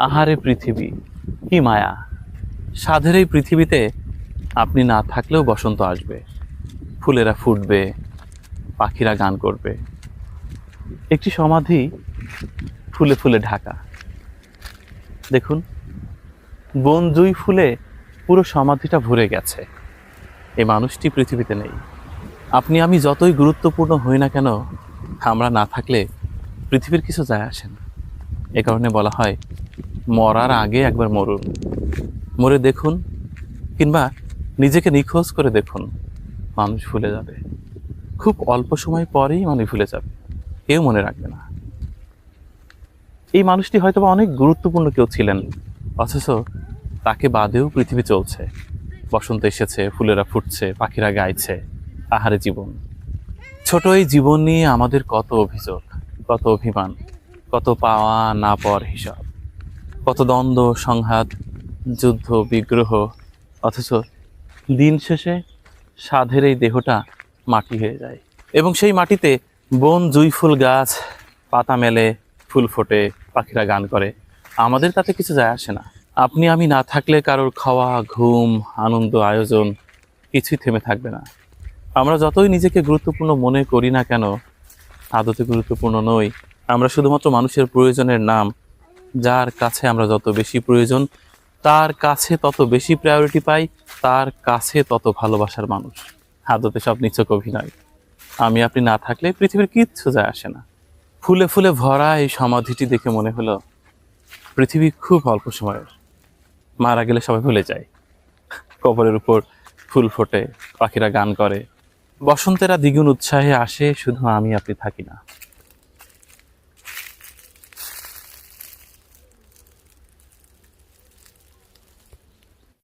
আহারে পৃথিবী, কি মায়া! সাধের এই পৃথিবীতে আপনি না থাকলেও বসন্ত আসবে, ফুলেরা ফুটবে, পাখিরা গান করবে। একটি সমাধি ফুলে ফুলে ঢাকা। দেখুন, বন জুই ফুলে পুরো সমাধিটা ভরে গেছে। এই মানুষটি পৃথিবীতে নেই। আপনি আমি যতই গুরুত্বপূর্ণ হই না কেন, আমরা না থাকলে পৃথিবীর কিছু যায় আসে না। এ কারণে বলা হয়, মরার আগে একবার মরুন। মরে দেখুন, কিংবা নিজেকে নিখোঁজ করে দেখুন, মানুষ ভুলে যাবে। খুব অল্প সময় পরেই মানুষ ভুলে যাবে, কেউ মনে রাখবে না। এই মানুষটি হয়তো বা অনেক গুরুত্বপূর্ণ কেউ ছিলেন, অথচ তাকে বাদেও পৃথিবী চলছে। বসন্ত এসেছে, ফুলেরা ফুটছে, পাখিরা গাইছে। আহারে জীবন! ছোট এই জীবন নিয়ে আমাদের কত অভিযোগ, কত অভিমান, কত পাওয়া না পাওয়ার হিসাব, কত দ্বন্দ্ব, সংঘাত, যুদ্ধ, বিগ্রহ। অথচ দিন শেষে সাধের এই দেহটা মাটি হয়ে যায়, এবং সেই মাটিতে বন জুই ফুল গাছ পাতা মেলে, ফুল ফোটে, পাখিরা গান করে। আমাদের তাতে কিছু যায় আসে না। আপনি আমি না থাকলে কারোর খাওয়া, ঘুম, আনন্দ, আয়োজন কিছুই থেমে থাকবে না। আমরা যতই নিজেকে গুরুত্বপূর্ণ মনে করি না কেন, আদতে গুরুত্বপূর্ণ নই। আমরা শুধুমাত্র মানুষের প্রয়োজনের নাম। যার কাছে আমরা যত বেশি প্রয়োজন, তার কাছে তত বেশি প্রায়োরিটি পাই, তার কাছে তত ভালোবাসার মানুষ। আদতে সব নিছক অভিনয়। আমি আপনি না থাকলে পৃথিবীর কিচ্ছু যায় আসে না। ফুলে ফুলে ভরা এই সমাধিটি দেখে মনে হলো, পৃথিবী খুব অল্প সময়ের। মারা গেলে সবাই ভুলে যায়। কবরের উপর ফুল ফোটে, পাখিরা গান করে, বসন্তেরা দ্বিগুণ উৎসাহে আসে, শুধু আমি আপনি থাকি না।